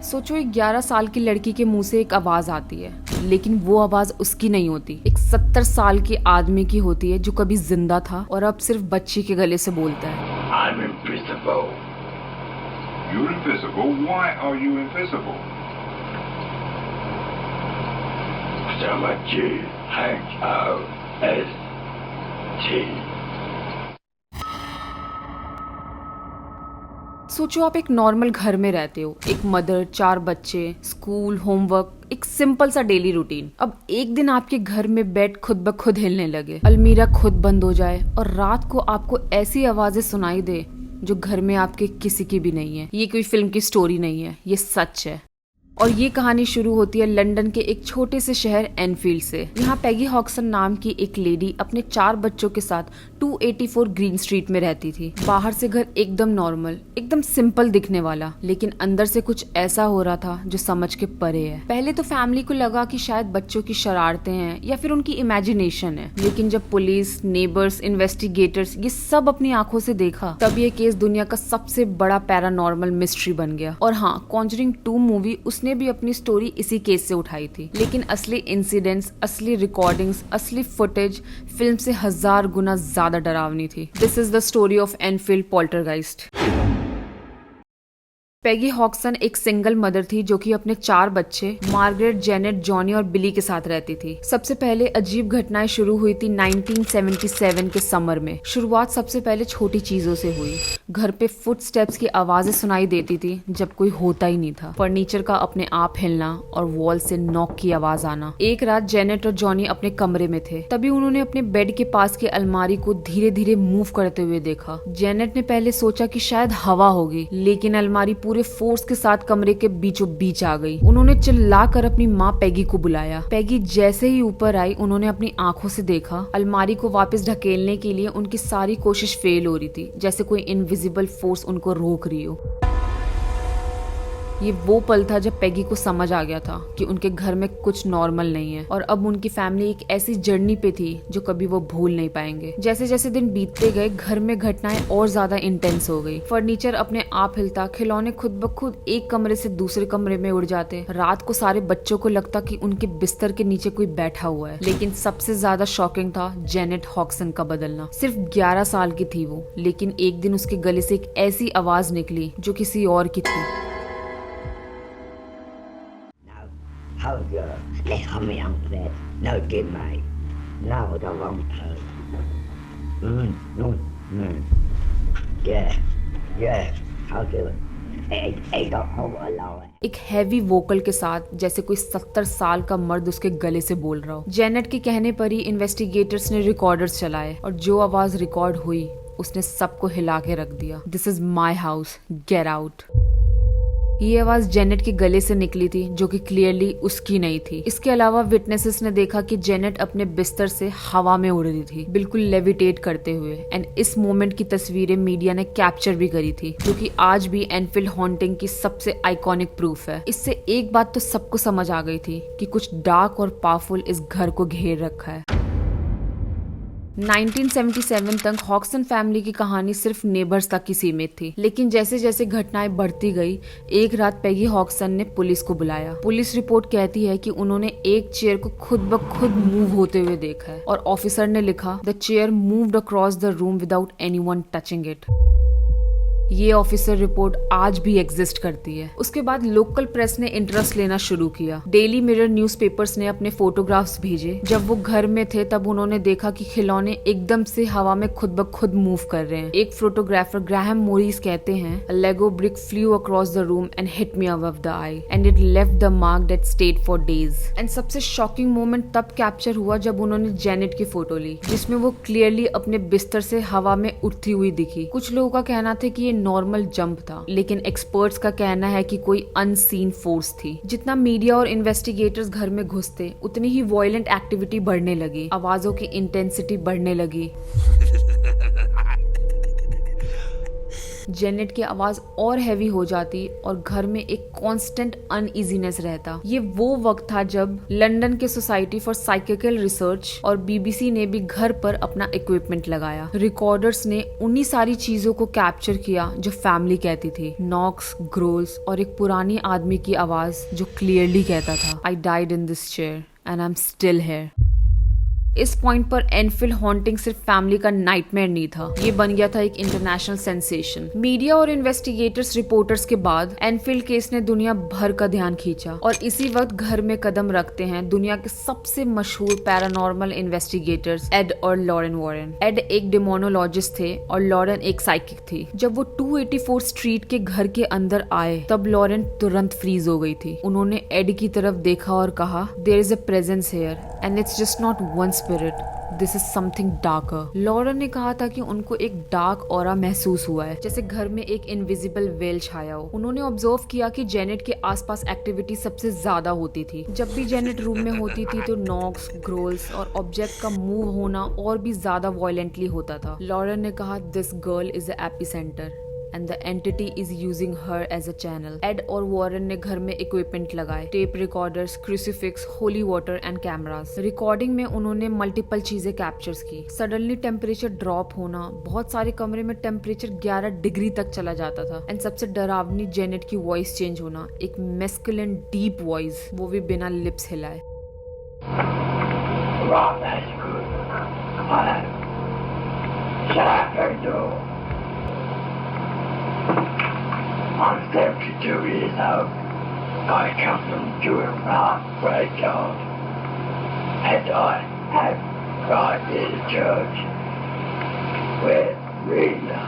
सोचो, एक 11 साल की लड़की के मुंह से एक आवाज आती है, लेकिन वो आवाज उसकी नहीं होती, एक 70 साल के आदमी की होती है जो कभी जिंदा था और अब सिर्फ बच्ची के गले से बोलता है। I'm invisible. You're invisible? Why are you invisible? Stomach H-O-S-T. सोचो, आप एक नॉर्मल घर में रहते हो, एक मदर, 4 बच्चे, स्कूल, होमवर्क, एक सिंपल सा डेली रूटीन। अब एक दिन आपके घर में बेड खुद ब खुद हिलने लगे, अलमीरा खुद बंद हो जाए और रात को आपको ऐसी आवाजें सुनाई दे जो घर में आपके किसी की भी नहीं है। ये कोई फिल्म की स्टोरी नहीं है, ये सच है। और ये कहानी शुरू होती है लंदन के एक छोटे से शहर एनफील्ड से। यहाँ पैगी हॉक्सन नाम की एक लेडी अपने 4 बच्चों के साथ 284 ग्रीन स्ट्रीट में रहती थी। बाहर से घर एकदम नॉर्मल, एकदम सिंपल दिखने वाला, लेकिन अंदर से कुछ ऐसा हो रहा था जो समझ के परे है। पहले तो फैमिली को लगा कि शायद बच्चों की शरारतें हैं या फिर उनकी इमेजिनेशन है, लेकिन जब पुलिस, नेबर्स, इन्वेस्टिगेटर्स ये सब अपनी आंखों से देखा, तब ये केस दुनिया का सबसे बड़ा पैरानॉर्मल मिस्ट्री बन गया। और हाँ, कॉन्जरिंग 2 मूवी उसने भी अपनी स्टोरी इसी केस से उठाई थी, लेकिन असली इंसिडेंट्स, असली रिकॉर्डिंग्स, असली फुटेज फिल्म से 1000 गुना ज्यादा डरावनी थी। This is the story of Enfield poltergeist. Peggy Hodgson एक सिंगल मदर थी जो कि अपने 4 बच्चे मार्गरेट, जेनेट, जॉनी और बिली के साथ रहती थी। सबसे पहले अजीब घटनाएं शुरू हुई थी 1977 के समर में। शुरुआत सबसे पहले छोटी चीजों से हुई। घर पे फुटस्टेप्स की आवाजें सुनाई देती थी जब कोई होता ही नहीं था। फर्नीचर का अपने आप हिलना और वॉल से नॉक की आवाज आना। एक रात जेनेट और जॉनी अपने कमरे में थे, तभी उन्होंने अपने बेड के पास की अलमारी को धीरे धीरे मूव करते हुए देखा। जेनेट ने पहले सोचा कि शायद हवा होगी, लेकिन अलमारी पूरे फोर्स के साथ कमरे के बीचों बीच आ गई। उन्होंने चिल्लाकर अपनी माँ पैगी को बुलाया। पैगी जैसे ही ऊपर आई, उन्होंने अपनी आंखों से देखा अलमारी को वापस ढकेलने के लिए उनकी सारी कोशिश फेल हो रही थी, जैसे कोई इनविजिबल फोर्स उनको रोक रही हो। ये वो पल था जब पैगी को समझ आ गया था कि उनके घर में कुछ नॉर्मल नहीं है और अब उनकी फैमिली एक ऐसी जर्नी पे थी जो कभी वो भूल नहीं पाएंगे। जैसे जैसे दिन बीतते गए, घर में घटनाएं और ज्यादा इंटेंस हो गई। फर्नीचर अपने आप हिलता, खिलौने खुद ब खुद एक कमरे से दूसरे कमरे में उड़ जाते। रात को सारे बच्चों को लगता कि उनके बिस्तर के नीचे कोई बैठा हुआ है। लेकिन सबसे ज्यादा शॉकिंग था जेनेट हॉक्सन का बदलना। सिर्फ 11 साल की थी वो, लेकिन एक दिन उसके गले से एक ऐसी आवाज निकली जो किसी और की थी। Hold your leg on me on bed. No, good mate. No, the wrong toe. Yeah, I'll do it. Hey, don't hold alone. एक हैवी वोकल के साथ, जैसे कोई 70 साल का मर्द उसके गले से बोल रहा हो। जेनेट के कहने पर ही इन्वेस्टिगेटर्स ने रिकॉर्डर्स चलाए और जो आवाज रिकॉर्ड हुई उसने सबको हिला के रख दिया। This is my house, get out. ये आवाज जेनेट के गले से निकली थी जो कि क्लियरली उसकी नहीं थी। इसके अलावा विटनेसेस ने देखा कि जेनेट अपने बिस्तर से हवा में उड़ रही थी, बिल्कुल लेविटेट करते हुए। एंड इस मोमेंट की तस्वीरें मीडिया ने कैप्चर भी करी थी, जो कि आज भी एनफील्ड हॉन्टिंग की सबसे आइकॉनिक प्रूफ है। इससे एक बात तो सबको समझ आ गई थी कि कुछ डार्क और पावरफुल इस घर को घेर रखा है। 1977 तक हॉक्सन फैमिली की कहानी सिर्फ नेबर्स तक ही सीमित थी, लेकिन जैसे जैसे घटनाएं बढ़ती गई, एक रात पैगी हॉक्सन ने पुलिस को बुलाया। पुलिस रिपोर्ट कहती है कि उन्होंने एक चेयर को खुद ब खुद मूव होते हुए देखा है और ऑफिसर ने लिखा, the chair moved across the room without anyone touching it. ये ऑफिसर रिपोर्ट आज भी एग्जिस्ट करती है। उसके बाद लोकल प्रेस ने इंटरेस्ट लेना शुरू किया। डेली मिरर न्यूज़पेपर्स ने अपने फोटोग्राफ्स भेजे। जब वो घर में थे तब उन्होंने देखा कि खिलौने एकदम से हवा में खुद ब खुद मूव कर रहे हैं। एक फोटोग्राफर ग्राहम मोरिस कहते हैं, a Lego brick flew across the room and hit me above the eye and it left the mark that stayed for days. And सबसे शॉकिंग मोमेंट तब कैप्चर हुआ जब उन्होंने जेनेट की फोटो ली, जिसमें वो क्लियरली अपने बिस्तर से हवा में उड़ती हुई दिखी। कुछ लोगों का कहना था कि ये नॉर्मल जंप था, लेकिन एक्सपर्ट्स का कहना है कि कोई अनसीन फोर्स थी। जितना मीडिया और इन्वेस्टिगेटर्स घर में घुसते, उतनी ही वायलेंट एक्टिविटी बढ़ने लगी, आवाजों की इंटेंसिटी बढ़ने लगी। जेनेट की आवाज और हैवी हो जाती और घर में एक कांस्टेंट अनइजीनेस रहता। ये वो वक्त था जब लंदन के सोसाइटी फॉर साइकिकल रिसर्च और बीबीसी ने भी घर पर अपना इक्विपमेंट लगाया। रिकॉर्डर्स ने उन्हीं सारी चीजों को कैप्चर किया जो फैमिली कहती थी, नॉक्स, ग्रोल्स और एक पुरानी आदमी की आवाज जो क्लियरली कहता था, आई died in this chair and I am still here. इस पॉइंट पर एनफील्ड हॉन्टिंग सिर्फ फैमिली का नाइटमेयर नहीं था, ये बन गया था एक इंटरनेशनल सेंसेशन। मीडिया और इन्वेस्टिगेटर्स रिपोर्टर्स के बाद एनफील्ड केस ने दुनिया भर का ध्यान खींचा और इसी वक्त घर में कदम रखते हैं दुनिया के सबसे मशहूर पैरानॉर्मल इन्वेस्टिगेटर्स एड और लॉरेन वॉरेन। एड एक डेमोनोलॉजिस्ट थे और लॉरेन एक साइकिक थी। जब वो 284 स्ट्रीट के घर के अंदर आए तब लॉरेन तुरंत फ्रीज हो गई थी। उन्होंने एड की तरफ देखा और कहा, there is a presence here and it's just not one spirit, this is something darker. Lorraine ने कहा था कि उनको एक डार्क ऑरा महसूस हुआ है, जैसे घर में एक इनविजिबल वेल छाया हो। उन्होंने ऑब्जर्व किया कि जेनेट के आसपास एक्टिविटी सबसे ज्यादा होती थी। जब भी जेनेट रूम में होती थी तो नॉक्स, ग्रोल्स और ऑब्जेक्ट का मूव होना और भी ज्यादा वायलेंटली होता था। लॉरेन ने कहा, this girl is the epicentre and the entity is using her as a channel. Ed और वॉरेन ने घर में इक्विपमेंट लगाए, tape recorders, crucifix, holy water and cameras. Recording में उन्होंने मल्टीपल चीजें कैप्चर्स की। सडनली टेम्परेचर ड्रॉप होना, बहुत सारे कमरे में टेम्परेचर 11 डिग्री तक चला जाता था। एंड सबसे डरावनी जेनेट की वॉइस चेंज होना, एक मेस्कुलिन डीप वॉइस, वो भी बिना लिप्स हिलाए। Right, that's good. Come on. Shut up and do. I'm 72 years old. I come from Jewett Rock, Greyjoy. And I have right near the church where Rita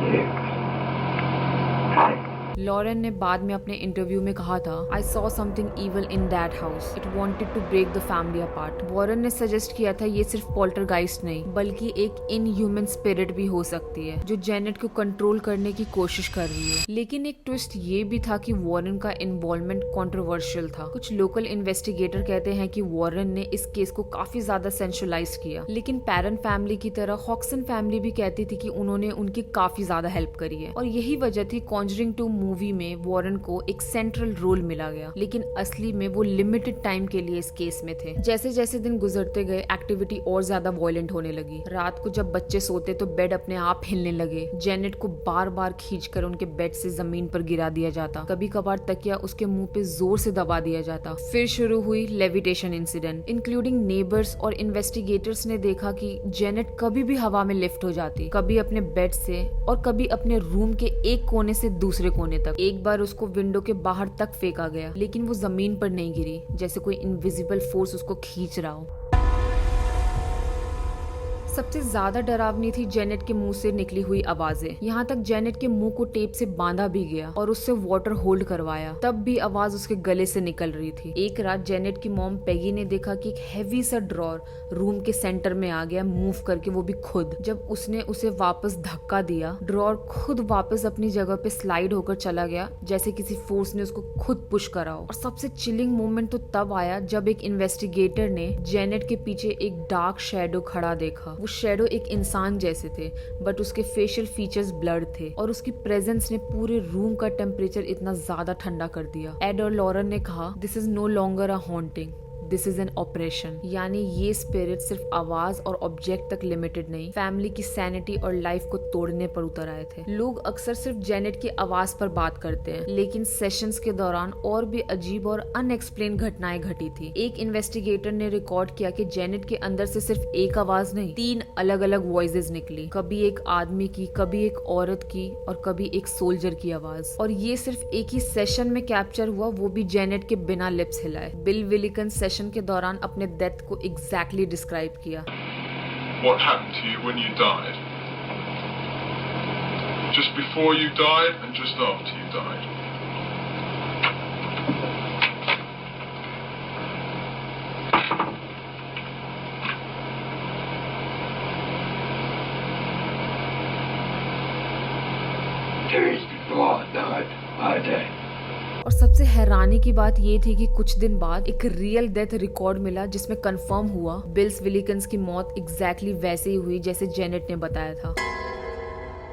lives. And Lorraine ने बाद में अपने interview में कहा था, I saw something evil in that house, it wanted to break the family apart. Warren ने suggest किया था ये सिर्फ पोल्टरगाइस्ट नहीं बल्कि एक इनह्यूमन स्पिरिट भी हो सकती है जो जेनेट को कंट्रोल करने की कोशिश कर रही है। लेकिन एक ट्विस्ट ये भी था कि वॉरेन का इन्वॉल्वमेंट कंट्रोवर्शियल था। कुछ लोकल इन्वेस्टिगेटर कहते हैं कि वॉरेन ने इस केस को काफी ज्यादा सेंशुलाइज किया, लेकिन पैरन फैमिली की तरह हॉक्सन फैमिली भी कहती थी कि उन्होंने उनकी काफी ज्यादा हेल्प करी है। और यही वजह थी कॉन्जरिंग 2 मूवी में वॉरेन को एक सेंट्रल रोल मिला गया, लेकिन असली में वो लिमिटेड टाइम के लिए इस केस में थे। जैसे जैसे दिन गुजरते गए एक्टिविटी और ज्यादा वायलेंट होने लगी। रात को जब बच्चे सोते तो बेड अपने आप हिलने लगे। जेनेट को बार बार खींचकर उनके बेड से जमीन पर गिरा दिया जाता, कभी कभार तकिया उसके मुंह पे जोर से दबा दिया जाता। फिर शुरू हुई लेविटेशन इंसिडेंट। इंक्लूडिंग नेबर्स और इन्वेस्टिगेटर्स ने देखा कि जेनेट कभी भी हवा में लिफ्ट हो जाती, कभी अपने बेड से और कभी अपने रूम के एक कोने से दूसरे कोने तक। एक बार उसको विंडो के बाहर तक फेंका गया, लेकिन वो जमीन पर नहीं गिरी, जैसे कोई इनविजिबल फोर्स उसको खींच रहा हो। सबसे ज्यादा डरावनी थी जेनेट के मुंह से निकली हुई आवाजें। यहाँ तक जेनेट के मुंह को टेप से बांधा भी गया और उससे वाटर होल्ड करवाया, तब भी आवाज उसके गले से निकल रही थी। एक रात जेनेट की मॉम पेगी ने देखा कि एक हेवी सा ड्रॉर रूम के सेंटर में आ गया, मूव करके, वो भी खुद। जब उसने उसे वापस धक्का दिया, ड्रॉर खुद वापस अपनी जगह पे स्लाइड होकर चला गया, जैसे किसी फोर्स ने उसको खुद पुश करा हो। और सबसे चिलिंग मोमेंट तो तब आया जब एक इन्वेस्टिगेटर ने जेनेट के पीछे एक डार्क शेडो खड़ा देखा। वो शेडो एक इंसान जैसे थे, बट उसके फेशियल फीचर्स ब्लर्ड थे और उसकी प्रेजेंस ने पूरे रूम का टेम्परेचर इतना ज्यादा ठंडा कर दिया। एड और लॉरेन ने कहा, this is no longer a haunting, this is an operation. यानी ये स्पिरिट सिर्फ आवाज और ऑब्जेक्ट तक लिमिटेड नहीं, फैमिली की सैनिटी और लाइफ को तोड़ने पर उतर आए थे। लोग अक्सर सिर्फ जेनेट की आवाज पर बात करते हैं, लेकिन सेशंस के दौरान और भी अजीब और अनएक्सप्लेन घटनाएं घटी थी। एक इन्वेस्टिगेटर ने रिकॉर्ड किया कि जेनेट के अंदर से सिर्फ एक आवाज नहीं, 3 अलग अलग वॉइसेस निकली, कभी एक आदमी की, कभी एक औरत की और कभी एक सोल्जर की आवाज। और ये सिर्फ एक ही सेशन में कैप्चर हुआ, वो भी जेनेट के बिना लिप्स हिलाए। बिल विलिकन सेशन के दौरान अपने डेथ को एग्जैक्टली डिस्क्राइब किया। What happened to you when you died? Just before you died and just after you died? days before I died, I did. और सबसे हैरानी की बात ये थी कि कुछ दिन बाद एक रियल डेथ रिकॉर्ड मिला जिसमें कंफर्म हुआ बिल्स विलिकन्स की मौत एग्जैक्टली वैसे ही हुई जैसे जेनेट ने बताया था।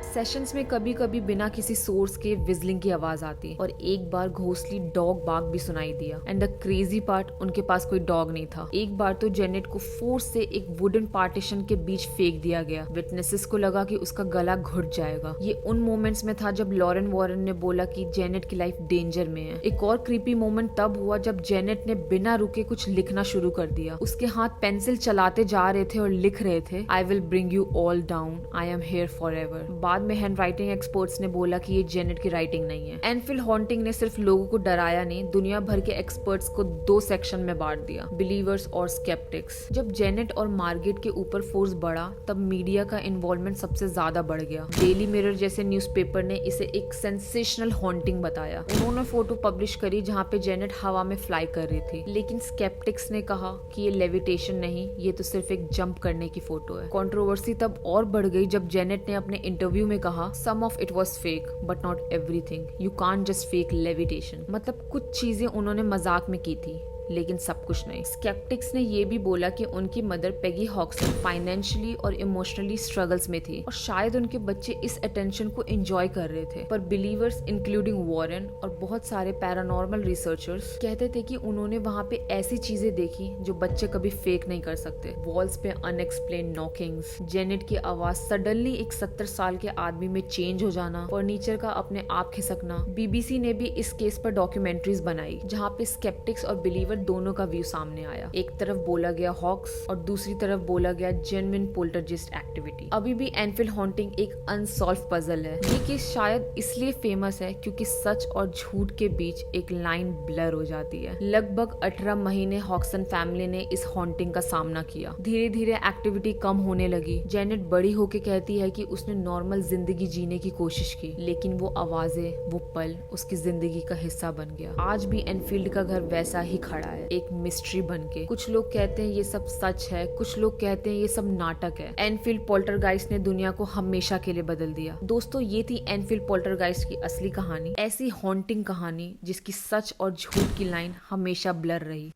सेशंस में कभी कभी बिना किसी सोर्स के विजलिंग की आवाज आती और एक बार घोंसली डॉग बाग भी सुनाई दिया। एंड द क्रेजी पार्ट, उनके पास कोई डॉग नहीं था। एक बार तो जेनेट को फोर्स से एक वुडन पार्टीशन के बीच फेंक दिया गया। विटनेसेस को लगा कि उसका गला घुट जाएगा। ये उन मोमेंट्स में था जब लॉरेन वॉरेन ने बोला कि जेनेट की लाइफ डेंजर में है। एक और क्रीपी मोमेंट तब हुआ जब जेनेट ने बिना रुके कुछ लिखना शुरू कर दिया। उसके हाथ पेंसिल चलाते जा रहे थे और लिख रहे थे, I will bring you all down, I am here for ever. बाद में हैंड राइटिंग एक्सपर्ट्स ने बोला कि ये जेनेट की राइटिंग नहीं है। एनफील्ड हॉन्टिंग ने सिर्फ लोगों को डराया नहीं, दुनिया भर के एक्सपर्ट्स को 2 सेक्शन में बांट दिया, बिलीवर्स और स्केप्टिक्स। जब जेनेट और मार्गेट के ऊपर फोर्स बढ़ा तब मीडिया का इन्वॉल्वमेंट सबसे ज्यादा बढ़ गया। डेली मिरर जैसे न्यूज़पेपर ने इसे एक सेंसेशनल हॉन्टिंग बताया। उन्होंने फोटो पब्लिश करी जहाँ पे जेनेट हवा में फ्लाई कर रही थी, लेकिन स्केप्टिक्स ने कहा कि ये लेविटेशन नहीं, ये तो सिर्फ एक जंप करने की फोटो है। कंट्रोवर्सी तब और बढ़ गई जब जेनेट ने अपने इंटरव्यू में कहा, some of it was fake but not everything, you can't just fake levitation. मतलब कुछ चीजें उन्होंने मजाक में की थी लेकिन सब कुछ नहीं। स्केप्टिक्स ने ये भी बोला कि उनकी मदर पेगी हॉक्सन फाइनेंशियली और इमोशनली स्ट्रगल्स में थी और शायद उनके बच्चे इस अटेंशन को एंजॉय कर रहे थे। पर बिलीवर्स इंक्लूडिंग वॉरेन और बहुत सारे पैरानॉर्मल रिसर्चर्स कहते थे कि उन्होंने वहाँ पे ऐसी चीजें देखी जो बच्चे कभी फेक नहीं कर सकते। वॉल्स पे अनएक्सप्लेन नॉकिंग्स, जेनेट की आवाज सडनली एक 70 साल के आदमी में चेंज हो जाना, फर्नीचर का अपने आप खिसकना। बीबीसी ने भी इस केस पर डॉक्यूमेंट्रीज बनाई जहाँ पे स्केप्टिक्स और बिलीवर दोनों का व्यू सामने आया। एक तरफ बोला गया हॉक्स और दूसरी तरफ बोला गया जेन्युइन पोल्टरजिस्ट एक्टिविटी। अभी भी एनफील्ड हॉन्टिंग एक अनसॉल्व पजल है। ये केस शायद इसलिए फेमस है क्योंकि सच और झूठ के बीच एक लाइन ब्लर हो जाती है। लगभग 18 महीने हॉक्सन फैमिली ने इस हॉन्टिंग का सामना किया। धीरे धीरे एक्टिविटी कम होने लगी। जेनेट बड़ी होके कहती है कि उसने नॉर्मल जिंदगी जीने की कोशिश की, लेकिन वो आवाजें, वो पल उसकी जिंदगी का हिस्सा बन गया। आज भी एनफील्ड का घर वैसा ही खड़ा है, एक मिस्ट्री बनके। कुछ लोग कहते हैं ये सब सच है, कुछ लोग कहते हैं ये सब नाटक है। एनफील्ड पोल्टरगाइस्ट ने दुनिया को हमेशा के लिए बदल दिया। दोस्तों, ये थी एनफील्ड पोल्टरगाइस्ट की असली कहानी, ऐसी हॉन्टिंग कहानी जिसकी सच और झूठ की लाइन हमेशा ब्लर रही।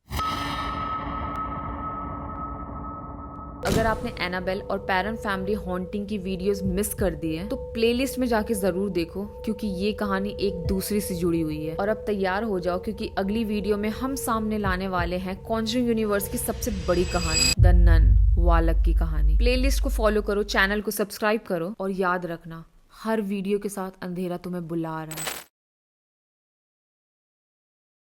अगर आपने एनाबेल और पैरन फैमिली हॉन्टिंग की वीडियोस मिस कर दी है तो प्लेलिस्ट में जाके जरूर देखो, क्योंकि ये कहानी एक दूसरे से जुड़ी हुई है। और अब तैयार हो जाओ क्योंकि अगली वीडियो में हम सामने लाने वाले हैं कॉन्जरिंग यूनिवर्स की सबसे बड़ी कहानी, द नन, वालक की कहानी। प्लेलिस्ट को फॉलो करो, चैनल को सब्सक्राइब करो और याद रखना, हर वीडियो के साथ अंधेरा तुम्हें बुला रहा है।